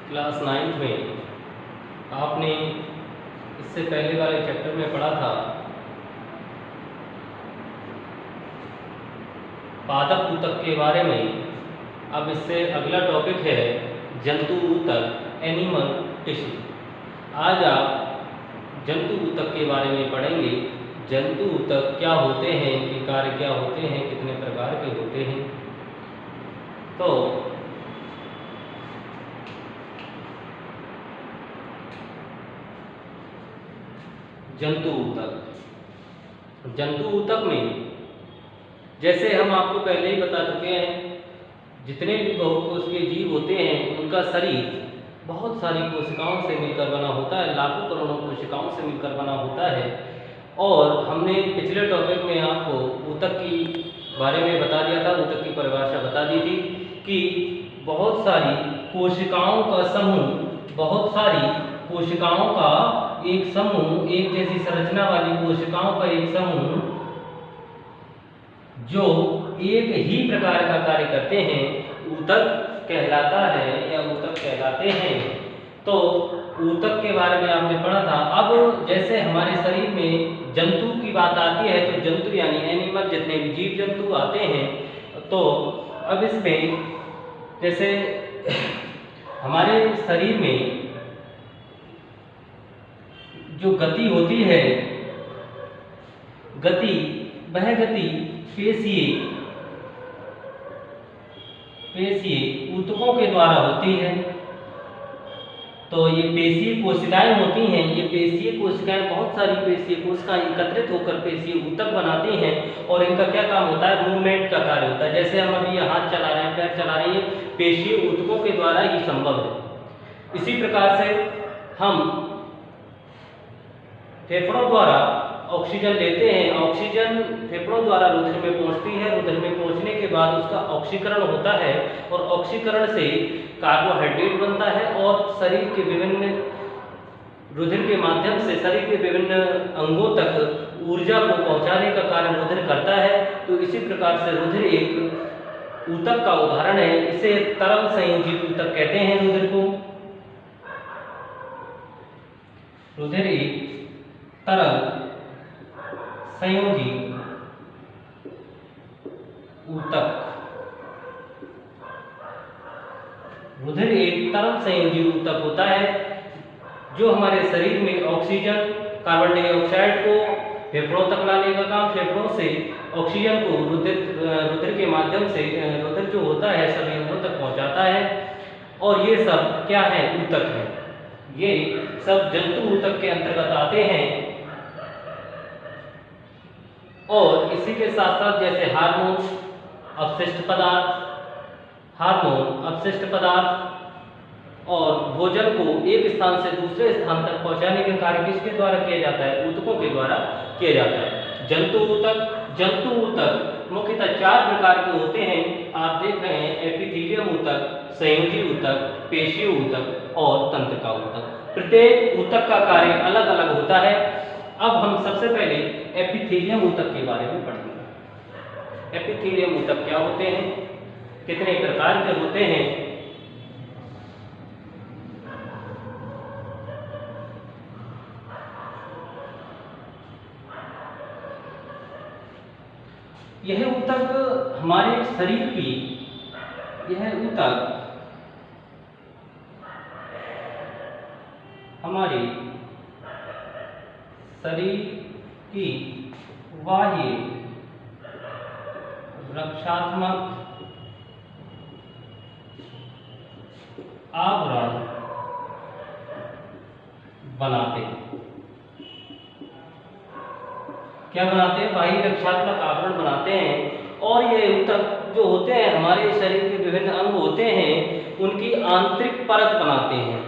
Class 9th में आपने इससे पहले वाले चैप्टर में पढ़ा था पादप ऊतक के बारे में। अब इससे अगला टॉपिक है जंतु ऊतक, एनिमल टिश्यू। आज आप जंतु ऊतक के बारे में पढ़ेंगे। जंतु ऊतक क्या होते हैं, इनके कार्य क्या होते हैं, कितने प्रकार के होते हैं। तो जंतु ऊतक, जंतु ऊतक में जैसे हम आपको पहले ही बता चुके हैं, जितने भी बहुकोषीय जीव होते हैं उनका शरीर बहुत सारी कोशिकाओं से मिलकर बना होता है, लाखों करोड़ों कोशिकाओं से मिलकर बना होता है। और हमने पिछले टॉपिक में आपको ऊतक की बारे में बता दिया था, ऊतक की परिभाषा बता दी थी कि बहुत सारी कोशिकाओं का समूह, बहुत सारी कोशिकाओं का एक समूह, एक जैसी संरचना वाली कोशिकाओं का एक समूह जो एक ही प्रकार का कार्य करते हैं ऊतक कहलाता है या ऊतक कहलाते हैं। तो ऊतक के बारे में आपने पढ़ा था। अब जैसे हमारे शरीर में जंतु की बात आती है तो जंतु यानी एनिमल, जितने भी जीव जंतु आते हैं, तो अब इसमें जैसे हमारे शरीर में जो गति होती है, वह गति पेशीय ऊतकों के द्वारा होती है। तो ये पेशीय कोशिकाएं होती हैं, ये पेशीय कोशिकाएं, बहुत सारी पेशीय कोशिकाएं एकत्रित होकर पेशीय ऊतक बनाती हैं। और इनका क्या काम होता है? मूवमेंट का कार्य होता है। जैसे हम अभी ये हाथ चला रहे हैं, पैर चला रहे हैं, पेशीय ऊतकों के द्वारा ही संभव है। इसी प्रकार से हम फेफड़ों द्वारा ऑक्सीजन लेते हैं, ऑक्सीजन फेफड़ों द्वारा रुधिर में पहुंचती है, रुधिर में पहुंचने के बाद उसका ऑक्सीकरण होता है और ऑक्सीकरण से कार्बोहाइड्रेट बनता है और शरीर के विभिन्न रुधिर के माध्यम से शरीर के विभिन्न अंगों तक ऊर्जा को पहुंचाने का कार्य रुधिर करता है। तो इसी प्रकार से रुधिर एक ऊतक का उदाहरण है। इसे तरल संयोजित ऊतक कहते हैं। रुधिर को, रुधिर एक तरल संयोजी ऊतक, रुधिर एक तरल संयोजी ऊतक होता है जो हमारे शरीर में ऑक्सीजन, कार्बन डाइऑक्साइड को फेफड़ों तक लाने का काम, फेफड़ों से ऑक्सीजन को रुधिर के माध्यम से रुधिर जो होता है सभी अंगों तक पहुंचाता है। और ये सब क्या है? ऊतक है। ये सब जंतु ऊतक के अंतर्गत आते हैं। और इसी के साथ साथ जैसे हार्मोन, अपशिष्ट पदार्थ और भोजन को एक स्थान से दूसरे स्थान तक पहुंचाने का कार्य किसके द्वारा किया जाता है? ऊतकों के द्वारा किया जाता है। जंतु ऊतक मुख्यतः 4 प्रकार के होते हैं। आप देख रहे हैं, एपिथेलियम ऊतक, संयोजी ऊतक, पेशीय ऊतक और तंत्रिका ऊतक। प्रत्येक ऊतक का कार्य अलग अलग होता है। अब हम सबसे पहले एपिथेलियम ऊतक के बारे में पढ़ेंगे। एपिथेलियम ऊतक क्या होते हैं, कितने प्रकार के होते हैं। यह ऊतक हमारे शरीर की, यह ऊतक हमारे शरीर की बाह्य रक्षात्मक आवरण बनाते हैं। क्या बनाते हैं? बाह्य रक्षात्मक आवरण बनाते हैं। और ये ऊतक जो होते हैं हमारे शरीर के विभिन्न अंग होते हैं, उनकी आंतरिक परत बनाते हैं।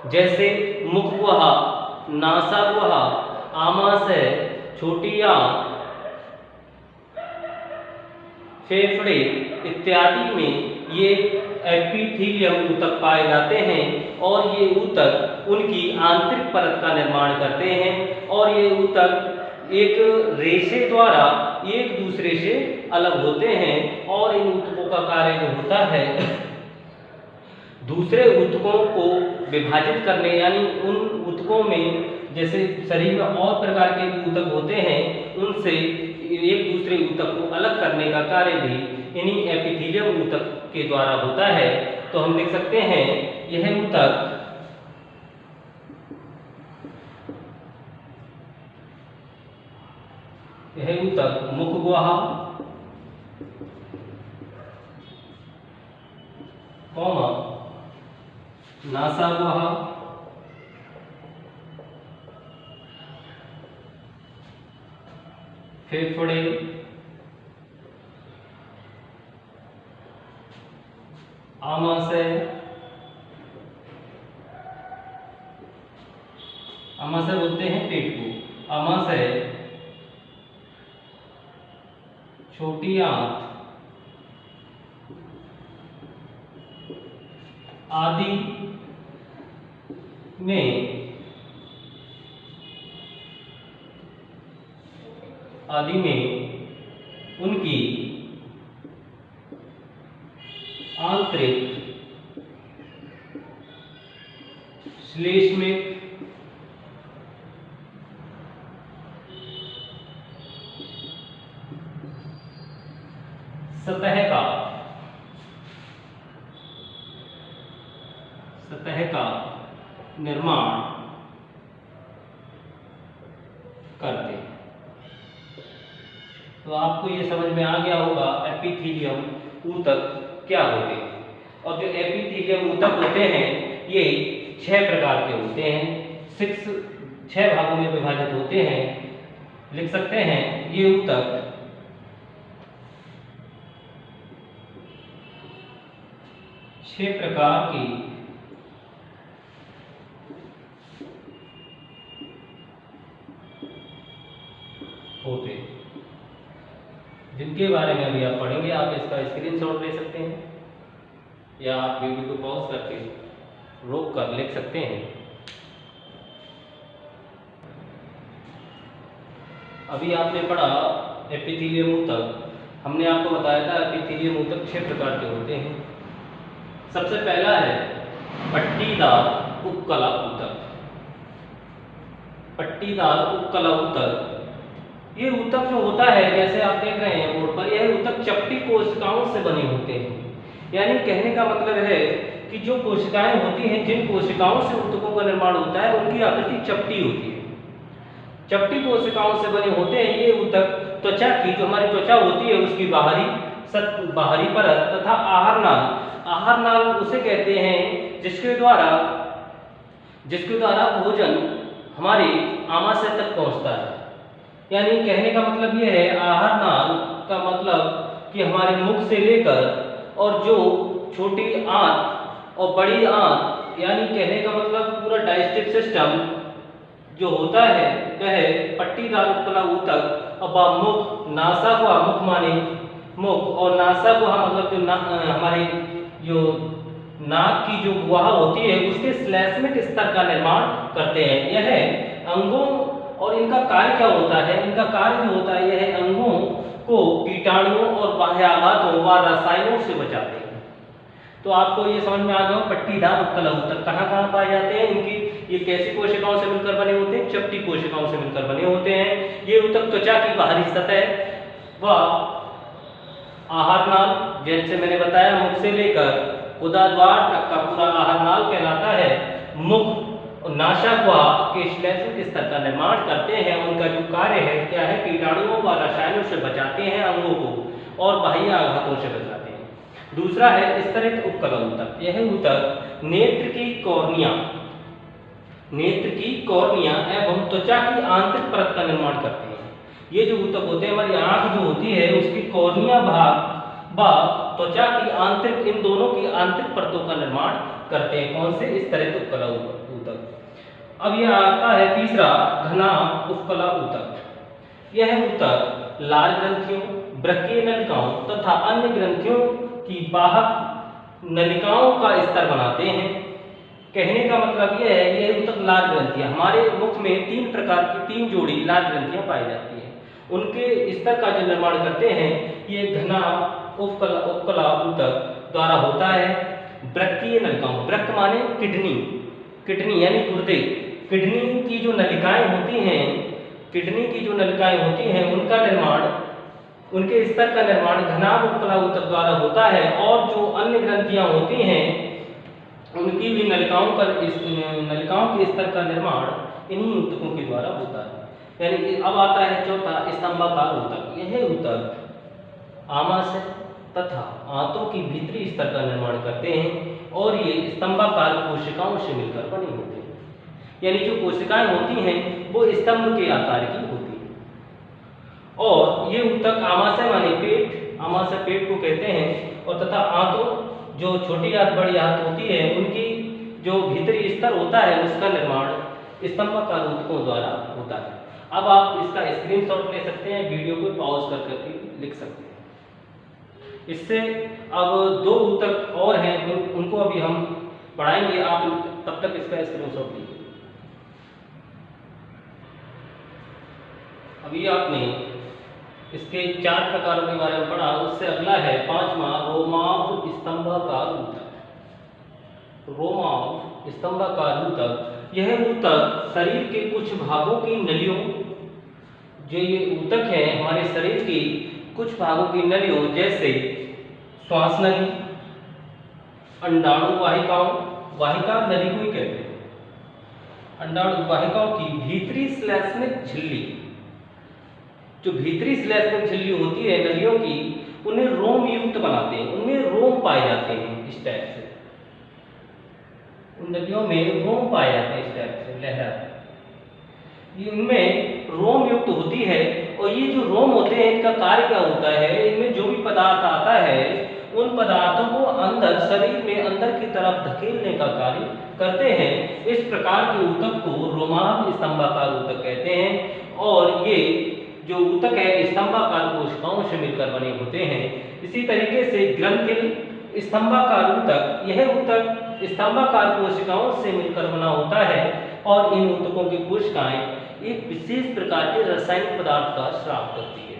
जैसे मुखगुहा, नासागुहा, आमाशय, छोटी आंत, फेफड़े इत्यादि में ये एपिथेलियम ऊतक पाए जाते हैं। और ये ऊतक उनकी आंतरिक परत का निर्माण करते हैं। और ये ऊतक एक रेशे द्वारा एक दूसरे से अलग होते हैं। और इन ऊतकों का कार्य जो होता है दूसरे ऊतकों को विभाजित करने, यानी उन ऊतकों में जैसे शरीर में और प्रकार के भी ऊतक होते हैं, उनसे एक दूसरे ऊतक को अलग करने का कार्य भी इन्हीं एपिथेलियम ऊतक के द्वारा होता है। तो हम देख सकते हैं यह ऊतक मुख गुहा, नासा गुहा, फेफड़े, आमाशय, आमाशय बोलते हैं पेट को, आमाशय, छोटी आंत आदि में उनकी आंतरिक श्लेष्मिक सतह का निर्माण करते हैं। तो आपको ये समझ में आ गया होगा एपिथेलियम ऊतक क्या होते हैं। और जो एपिथेलियम ऊतक होते हैं ये 6 प्रकार के होते हैं, 6 भागों में विभाजित होते हैं। लिख सकते हैं ये ऊतक 6 प्रकार की होते हैं, जिनके बारे में अभी आप पढ़ेंगे। आप इसका स्क्रीनशॉट ले सकते हैं या आप वीडियो को पॉज करके रोक कर लिख सकते हैं। अभी आपने पढ़ा एपिथेलियम ऊतक, हमने आपको बताया था एपिथेलियम ऊतक 6 प्रकार के होते हैं। सबसे पहला है पट्टीदार उपकला ऊतक। पट्टीदार उपकला ऊतक, ये ऊतक जो होता है जैसे आप देख रहे हैं बोर्ड पर, यह ऊतक चपटी कोशिकाओं से बने होते हैं। यानी कहने का मतलब है कि जो कोशिकाएं होती हैं, जिन कोशिकाओं से ऊतकों का निर्माण होता है, उनकी आकृति चपटी होती है। चपटी कोशिकाओं से बने होते हैं ये ऊतक। त्वचा की, जो हमारी त्वचा होती है, उसकी बाहरी परत तथा आहार नाल उसे कहते हैं जिसके द्वारा भोजन हमारे आमाशय तक पहुंचता है। यानी कहने का मतलब यह है, आहार नाल का मतलब कि हमारे मुख से लेकर और जो छोटी आंत और बड़ी आंत, यानी कहने का मतलब पूरा डाइजेस्टिव सिस्टम जो होता है वह पट्टीदार उपकला ऊतक और मुख, नासा गुहा, मुख माने मुख, और नासा गुहा मतलब जो हमारे जो नाक की जो गुहा होती है उसके श्लेष्मिक स्तर का निर्माण करते हैं। यह अंगों, और इनका कार्य क्या होता है, इनका कार्य जो होता है यह अंगों को कीटाणुओं और बाह्याघातों व रसायनों से बचाते हैं। तो आपको ये समझ में आ गया पट्टीदार उपकला ऊतक कहाँ पाए जाते हैं, इनकी ये कैसी कोशिकाओं से मिलकर बने होते हैं, चपटी कोशिकाओं से मिलकर बने होते हैं। ये ऊतक त्वचा की बाहरी सतह व आहार नाल, जैसे मैंने बताया मुख से लेकर गुदाद्वार तक का पूरा आहार नाल कहलाता है। मुख और नासा गुहा के श्लेष्मिक स्तर का निर्माण करते हैं। उनका जो कार्य है क्या है, कीटाणुओं व रसायनों से बचाते हैं अंगों को और बाह्य आघातों से बचाते हैं। दूसरा है स्तरित उपकला ऊतक। यह ऊतक नेत्र की कॉर्निया एवं त्वचा की आंतरिक परत का निर्माण करते हैं। ये जो ऊतक होते हैं, हमारी आंख जो होती है उसकी कॉर्निया भाग व त्वचा की आंतरिक, इन दोनों की आंतरिक परतों का निर्माण करते हैं। कौन से? स्तरित उपकला ऊतक। अब यह आता है तीसरा, घना उपकला ऊतक। यह ऊतक लाल ग्रंथियों, वृक्कीय नलिकाओं तथा अन्य ग्रंथियों की बाहक नलिकाओं का स्तर बनाते हैं। कहने का मतलब यह है, यह ऊतक लाल ग्रंथियां, हमारे मुख में 3 प्रकार की 3 जोड़ी लाल ग्रंथियां पाई जाती हैं, उनके स्तर का जो निर्माण करते हैं ये घना उपकला ऊतक द्वारा होता है। वृक्कीय नलिकाओं, वृक्क माने किडनी, किडनी यानी गुर्दे, किडनी की जो नलिकाएं होती हैं, किडनी की जो नलिकाएं होती हैं उनका निर्माण, उनके स्तर का निर्माण घनाभ उपकला ऊतक द्वारा होता है। और जो अन्य ग्रंथियां होती हैं उनकी भी नलिकाओं के स्तर का निर्माण इन्हीं ऊतकों के द्वारा होता है। यानी अब आता है चौथा स्तंभाकार ऊतक। यह ऊतक आमाशय तथा आंतों की भीतरी स्तर का निर्माण करते हैं और ये स्तंभाकार कोशिकाओं से मिलकर बने होते हैं। यानी जो कोशिकाएं होती हैं वो स्तंभ के आकार की होती हैं। और ये ऊतक आमाशय माने पेट, आमाशय पेट को कहते हैं, और तथा आंतों, जो छोटी आंत बड़ी आंत होती है, उनकी जो भीतरी स्तर होता है उसका निर्माण स्तंभाकार ऊतकों द्वारा होता है। अब आप इसका स्क्रीनशॉट ले सकते हैं, वीडियो को पॉज करके लिख सकते हैं। इससे अब दो ऊतक और हैं, उनको अभी हम पढ़ाएंगे, आप तब तक इसका स्क्रीनशॉट लीजिए। अभी आपने इसके 4 प्रकारों के बारे में पढ़ा, उससे अगला है 5वां रोमाभ स्तंभाकार ऊतक। रोमाभ स्तंभाकार ऊतक, यह ऊतक शरीर के कुछ भागों की नलियों, जो ये ऊतक है हमारे शरीर की कुछ भागों की नलियों जैसे श्वास नली, अंडाणु वाहिकाओं, वाहिका नली को ही कहते हैं, अंडाणु वाहिकाओं की भीतरी श्लेष्मिक झिल्ली, जो भीतरी श्लेष्मिक झिल्ली होती है नलियों की, उन्हें रोम युक्त बनाते हैं, उनमें रोम पाए जाते हैं इस टाइप से, उन नलियों में रोम पाए जाते हैं इस टाइप से लहरा, ये उनमें रोम युक्त होती है। और ये जो रोम होते हैं इनका कार्य क्या होता है, इनमें जो भी पदार्थ आता है उन पदार्थों को अंदर शरीर में अंदर की तरफ धकेलने का कार्य करते हैं। इस प्रकार के ऊतक को रोमाभ स्तंभाकार ऊतक कहते हैं। और ये जो ऊतक है स्तंभाकार कोशिकाओं से मिलकर बने होते हैं। इसी तरीके से ग्रंथिल स्तंभाकार ऊतक, यह ऊतक स्तंभाकार कोशिकाओं से मिलकर बना होता है और इन ऊतकों की कोशिकाएं एक विशेष प्रकार के रासायनिक पदार्थ का स्राव करती है।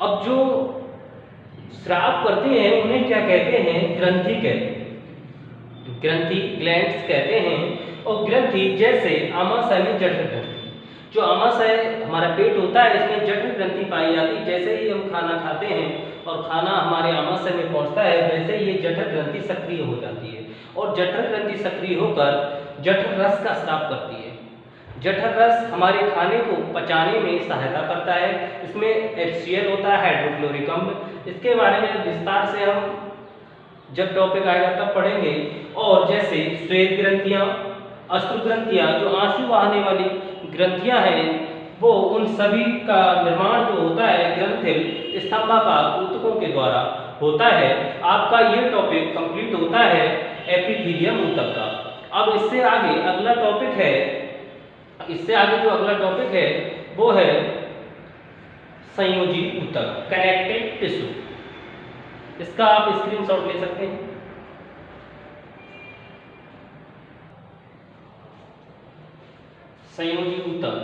अब जो स्राव करते हैं उन्हें क्या कहते हैं, ग्रंथि कहते हैं, ग्रंथि ग्लैंड्स कहते हैं। और ग्रंथि जैसे आमाशय में जठर ग्रंथि, जो आमाशय हमारा पेट होता है इसमें जठर ग्रंथि पाई जाती है। जैसे ही हम खाना खाते हैं और खाना हमारे आमाशय में पहुंचता है वैसे ही ये जठर ग्रंथि सक्रिय हो जाती है और जठर ग्रंथि सक्रिय होकर जठर रस का स्राव करती है। जठर रस हमारे खाने को पचाने में सहायता करता है। इसमें HCl होता है, हाइड्रोक्लोरिक अम्ल। इसके बारे में विस्तार से हम जब टॉपिक आएगा तब पढ़ेंगे। और जैसे श्वेत ग्रंथियां, अश्रु ग्रंथियां, जो आंसू बहाने वाली ग्रंथियां हैं, वो उन सभी का निर्माण जो होता है ग्रंथिल स्तंभाकार ऊतकों के द्वारा होता है। आपका ये टॉपिक कंप्लीट होता है एपिथीलियम ऊतक का। अब इससे आगे अगला टॉपिक है, इससे आगे जो अगला टॉपिक है वो है संयोजी ऊतक, कनेक्टिव टिश्यू। इसका आप स्क्रीनशॉट ले सकते हैं। संयोजी ऊतक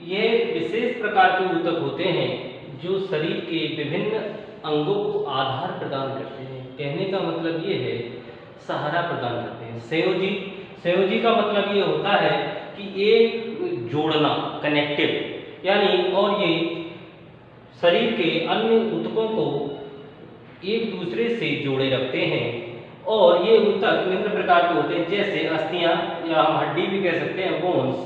ये विशेष प्रकार के ऊतक होते हैं जो शरीर के विभिन्न अंगों को आधार प्रदान करते हैं। कहने का मतलब ये है सहारा प्रदान करते हैं। संयोजी का मतलब ये होता है कि एक जोड़ना, कनेक्टिव, यानी और ये शरीर के अन्य ऊतकों को एक दूसरे से जोड़े रखते हैं। और ये ऊतक निम्न प्रकार के होते हैं जैसे अस्थियां या हम हड्डी भी कह सकते हैं, बोन्स,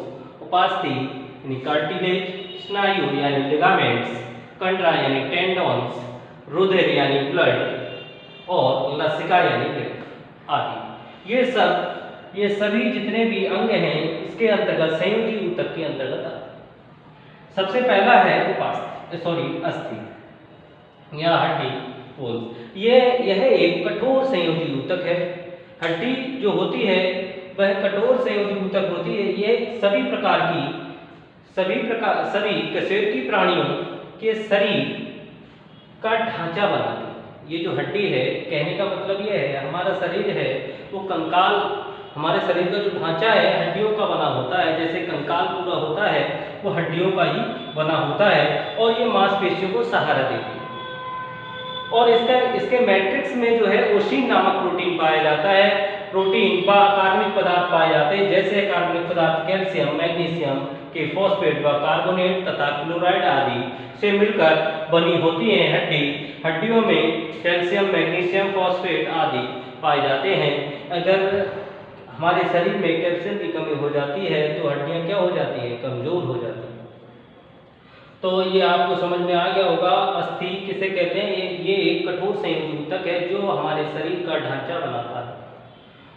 उपास्थि यानी कार्टिलेज, स्नायु यानी लिगामेंट्स, कंडरा यानी टेंडॉन्स, रुधिर यानी ब्लड और लसिका यानी रक्त आदि। ये सभी जितने भी अंग हैं इसके अंतर्गत संयोजी ऊतक के अंतर्गत आते हैं। सबसे पहला है अस्थि या हड्डी, बोन्स। यह एक कठोर संयोजी ऊतक है। हड्डी जो होती है वह कठोर संयोजी ऊतक होती है। ये सभी कशेरुकी प्राणियों के शरीर का ढांचा बनाती है। ये जो हड्डी है, कहने का मतलब ये है हमारा शरीर है वो कंकाल, हमारे शरीर का जो ढांचा है हड्डियों का बना होता है। जैसे कंकाल पूरा होता है वो हड्डियों का ही बना होता है और ये मांसपेशियों को सहारा देती है। और इसके मैट्रिक्स में जो है ओशीन नामक प्रोटीन पाया जाता है। प्रोटीन व कार्बनिक पदार्थ पाए जाते हैं, जैसे कार्बनिक पदार्थ कैल्शियम, मैग्नीशियम के फॉस्फेट व कार्बोनेट तथा क्लोराइड आदि से मिलकर बनी होती है हड्डी। हड्डियों में कैल्शियम, मैग्नीशियम, फॉस्फेट आदि पाए जाते हैं। अगर हमारे शरीर में कैल्शियम की कमी हो जाती है तो हड्डियां क्या हो जाती हैं? कमजोर हो जाती हैं। तो ये आपको समझ में आ गया होगा। अस्थि किसे कहते हैं? ये एक कठोर संयोजी ऊतक है जो हमारे शरीर का ढांचा बनाता है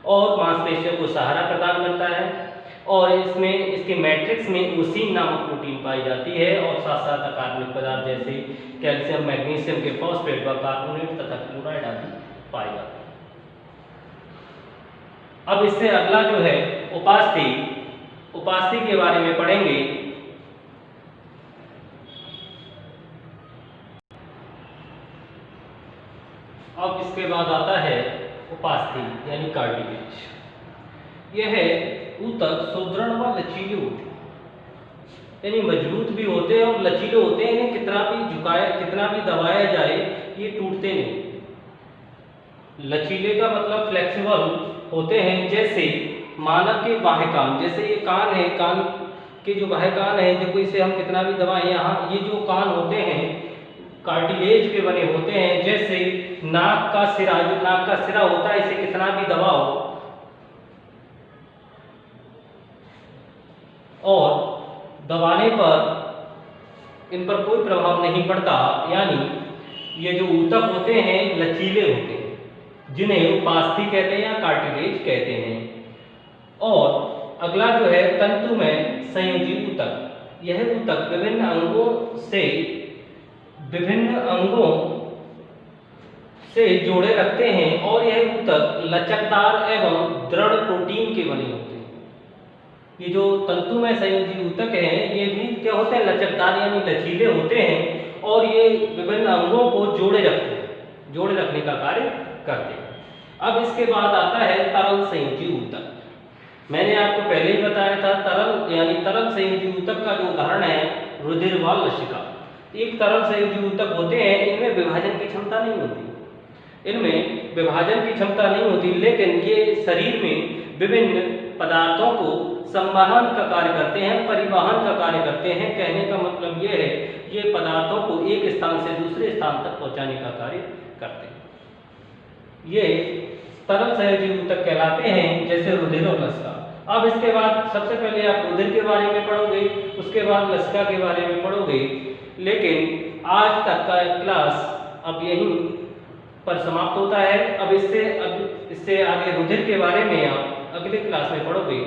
और मांसपेशियों को सहारा प्रदान करता है। और इसके मैट्रिक्स में ओसीन नामक प्रोटीन पाई जाती है और साथ साथ कार्बनिक पदार्थ जैसे कैल्शियम, मैग्नीशियम के फॉस्फेट व कार्बोनेट तथा क्लोराइड आदि पाए जाते हैं। अब इससे अगला जो है उपास्थि के बारे में पढ़ेंगे। अब इसके बाद आता है उपास्थि यानी कार्टिलेज। यह ऊतक सुदृढ़ व लचीले होते हैं, यानी मजबूत भी होते हैं और लचीले होते हैं। इन्हें कितना भी दबाया जाए ये टूटते नहीं। लचीले का मतलब फ्लेक्सिबल होते हैं। जैसे मानव के बाह्य कान, जैसे ये कान है, कान के जो बाह्य कान है, देखो इसे हम कितना भी दबाएं, यहाँ ये जो कान होते हैं कार्टिलेज के बने होते हैं। जैसे नाक का सिरा, जो नाक का सिरा होता है, इसे कितना भी दबाओ और दबाने पर इन पर कोई प्रभाव नहीं पड़ता। यानी ये जो ऊतक होते हैं लचीले होते हैं, जिन्हें उपास्थि कहते हैं या कार्टिलेज कहते हैं। और अगला जो है तंतुमय संयोजी ऊतक। यह ऊतक विभिन्न अंगों से जोड़े रखते हैं और यह ऊतक लचकदार एवं दृढ़ प्रोटीन के बने होते हैं। ये जो तंतुमय संयोजी ऊतक हैं ये भी क्या होते हैं? लचकदार यानी लचीले होते हैं और ये विभिन्न अंगों को जोड़े रखते हैं, जोड़े रखने का कार्य करते हैं। अब इसके बाद आता है तरल संयोजी ऊतक। मैंने आपको पहले ही बताया था तरल संयोजी ऊतक का जो उदाहरण है रुधिर व लसिका। एक तरल संयोजी ऊतक होते हैं, इनमें विभाजन की क्षमता नहीं होती, लेकिन ये शरीर में विभिन्न पदार्थों को संवहन का कार्य करते हैं, परिवहन का कार्य करते हैं। कहने का मतलब ये है ये पदार्थों को एक स्थान से दूसरे स्थान तक पहुंचाने का कार्य करते हैं। ये तरल संयोजी ऊतक कहलाते हैं, जैसे रुधिर और लसिका। अब इसके बाद सबसे पहले आप रुधिर के बारे में पढ़ोगे, उसके बाद लसिका के बारे में पढ़ोगे। लेकिन आज तक का क्लास अब यहीं पर समाप्त होता है। अब इससे आगे रुधिर के बारे में आप अगले क्लास में पढ़ोगे।